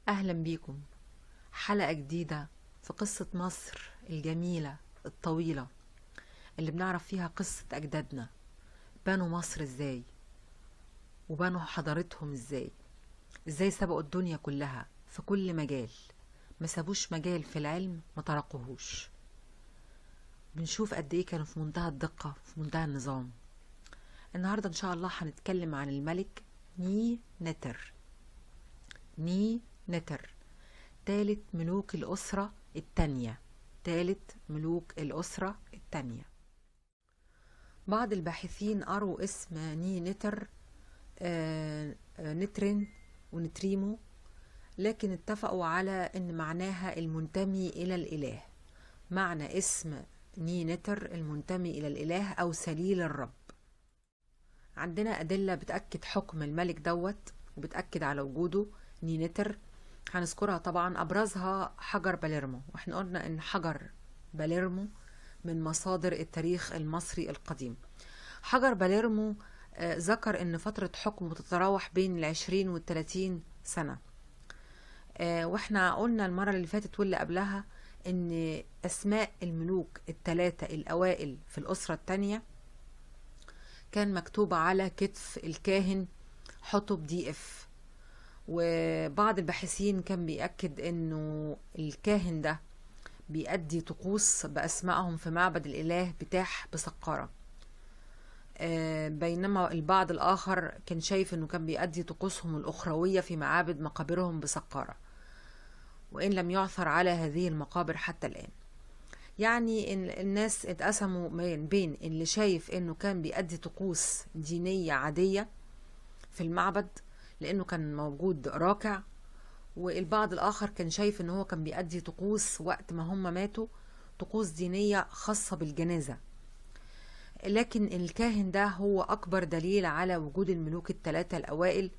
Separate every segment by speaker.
Speaker 1: أهلا بيكم. حلقة جديدة في قصة مصر الجميلة الطويلة اللي بنعرف فيها قصة أجدادنا. بنوا مصر إزاي وبنوا حضارتهم إزاي سبقوا الدنيا كلها في كل مجال، ما سابوش مجال في العلم ما تركوهوش. بنشوف قد إيه كانوا في منتهى الدقة، في منتهى النظام. النهاردة إن شاء الله هنتكلم عن الملك ني نتر. ني نتر ثالث ملوك الأسرة التانية. بعض الباحثين قروا اسم ني نتر نترين ونتريمو، لكن اتفقوا على ان معناها المنتمي الى الاله. معنى اسم ني نتر المنتمي الى الاله او سليل الرب. عندنا ادلة بتأكد حكم الملك دوت وبتأكد على وجوده ني نتر، هنذكرها طبعا. ابرزها حجر باليرمو، واحنا قلنا ان حجر باليرمو من مصادر التاريخ المصري القديم. حجر باليرمو ذكر ان فترة حكمه تتراوح بين 20 و30 سنة. واحنا قلنا المرة اللي فاتت واللي قبلها ان اسماء الملوك الثلاثة الاوائل في الاسرة الثانية كان مكتوبة على كتف الكاهن حتب دي اف. وبعض الباحثين كان بيأكد انه الكاهن ده بيأدي طقوس بأسمائهم في معبد الإله بتاح بسقارة، بينما البعض الآخر كان شايف انه كان بيأدي طقوسهم الأخروية في معابد مقابرهم بسقارة، وإن لم يعثر على هذه المقابر حتى الآن. يعني إن الناس اتقسموا بين اللي شايف انه كان بيأدي طقوس دينية عادية في المعبد لانه كان موجود راكع، والبعض الاخر كان شايف ان هو كان بيأدي طقوس وقت ما هم ماتوا، طقوس دينية خاصة بالجنازة. لكن الكاهن ده هو اكبر دليل على وجود الملوك الثلاثة الاوائل،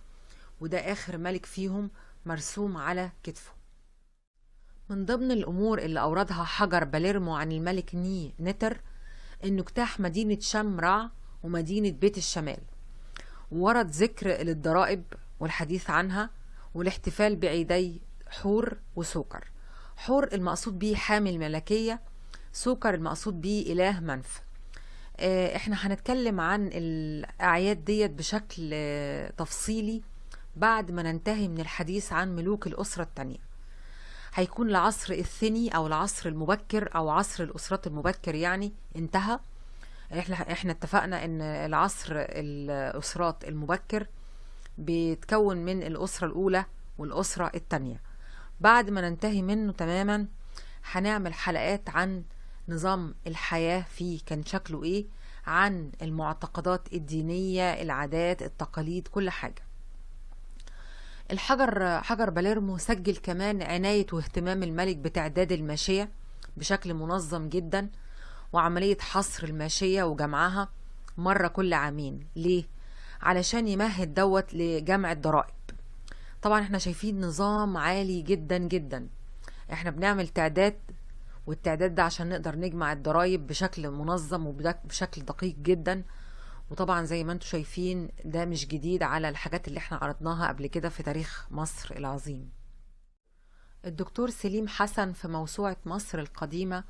Speaker 1: وده اخر ملك فيهم مرسوم على كتفه. من ضمن الامور اللي اوردها حجر باليرمو عن الملك ني نتر انه اجتاح مدينة شمرع ومدينة بيت الشمال، ورد ذكر للضرائب والحديث عنها والاحتفال بعيدي حور وسوكر. حور المقصود به حامل ملكية، سوكر المقصود به إله منف. احنا هنتكلم عن الأعياد ديت بشكل تفصيلي بعد ما ننتهي من الحديث عن ملوك الأسرة التانية. هيكون العصر الثاني أو العصر المبكر أو عصر الأسرات المبكر يعني انتهى. احنا اتفقنا ان العصر الأسرات المبكر بيتكون من الأسرة الأولى والأسرة التانية. بعد ما ننتهي منه تماما هنعمل حلقات عن نظام الحياة فيه كان شكله ايه، عن المعتقدات الدينية، العادات، التقاليد، كل حاجة. حجر باليرمو سجل كمان عناية واهتمام الملك بتعداد الماشية بشكل منظم جدا، وعملية حصر الماشية وجمعها مرة كل عامين. ليه؟ علشان يمهد دوت لجمع الضرائب. طبعا احنا شايفين نظام عالي جدا جدا. احنا بنعمل تعداد، والتعداد ده عشان نقدر نجمع الضرائب بشكل منظم وبشكل دقيق جدا. وطبعا زي ما انتم شايفين ده مش جديد على الحاجات اللي احنا عرضناها قبل كده في تاريخ مصر العظيم. الدكتور سليم حسن في موسوعة مصر القديمة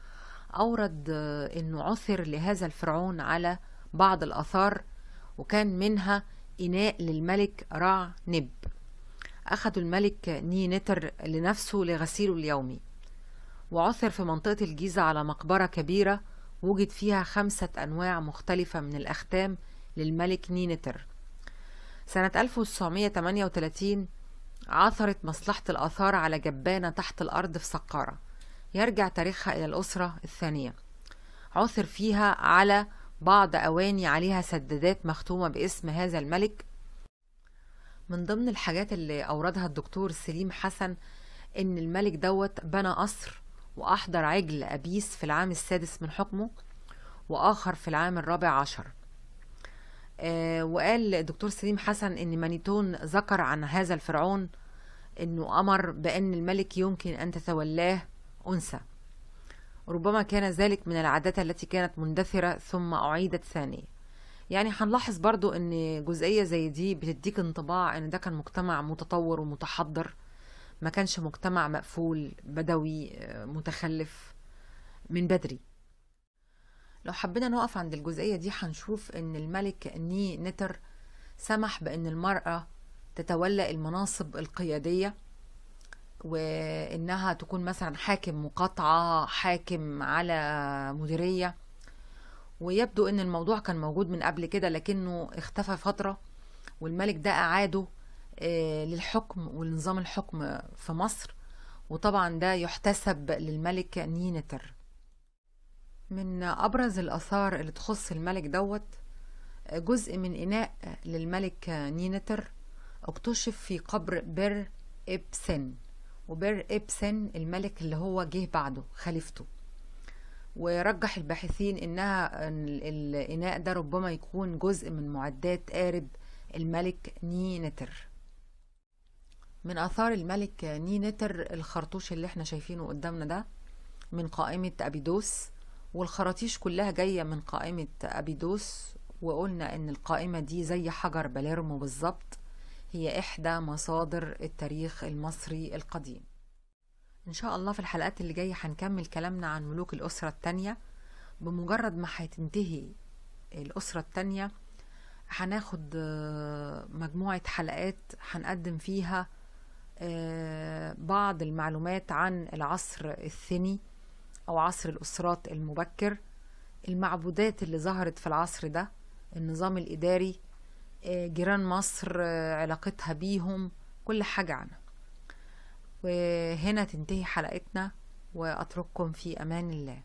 Speaker 1: أورد أنه عثر لهذا الفرعون على بعض الآثار، وكان منها إناء للملك رع نب. أخذ الملك ني نتر لنفسه لغسيله اليومي. وعثر في منطقة الجيزة على مقبرة كبيرة وجد فيها 5 أنواع مختلفة من الأختام للملك ني نتر. سنة 1938 عثرت مصلحة الآثار على جبانة تحت الأرض في سقارة يرجع تاريخها إلى الأسرة الثانية. عثر فيها على بعض أواني عليها سدادات مختومة باسم هذا الملك. من ضمن الحاجات اللي أوردها الدكتور سليم حسن إن الملك دوت بنى قصر وأحضر عجل أبيس في العام السادس من حكمه، وآخر في العام الرابع عشر. وقال الدكتور سليم حسن إن مانيتون ذكر عن هذا الفرعون إنه أمر بأن الملك يمكن أن تتولاه أنثى. ربما كان ذلك من العادات التي كانت مندثرة ثم أعيدت ثانية. يعني هنلاحظ برضو ان جزئية زي دي بتديك انطباع ان ده كان مجتمع متطور ومتحضر، ما كانش مجتمع مقفول بدوي متخلف من بدري. لو حبينا نقف عند الجزئية دي هنشوف ان الملك ني نتر سمح بان المرأة تتولى المناصب القيادية، وانها تكون مثلا حاكم مقاطعة، حاكم على مديرية. ويبدو ان الموضوع كان موجود من قبل كده لكنه اختفى فترة، والملك ده اعاده للحكم ولنظام الحكم في مصر. وطبعا ده يحتسب للملك ني نتر. من ابرز الاثار اللي تخص الملك دوت جزء من اناء للملك ني نتر اكتشف في قبر بير ابسن. وبير ابسن الملك اللي هو جه بعده خليفته، ورجح الباحثين انها الاناء ده ربما يكون جزء من معدات قارب الملك ني نتر. من اثار الملك ني نتر الخرطوش اللي احنا شايفينه قدامنا ده من قائمة ابيدوس، والخراطيش كلها جاية من قائمة ابيدوس. وقلنا ان القائمة دي زي حجر باليرمو بالظبط، هي احدى مصادر التاريخ المصري القديم. ان شاء الله في الحلقات اللي جاية هنكمل كلامنا عن ملوك الاسرة التانية. بمجرد ما هتنتهي الاسرة التانية هناخد مجموعة حلقات هنقدم فيها بعض المعلومات عن العصر الثاني او عصر الاسرات المبكر، المعبودات اللي ظهرت في العصر ده، النظام الاداري، جيران مصر، علاقتها بيهم، كل حاجة عنها. وهنا تنتهي حلقتنا، واترككم في امان الله.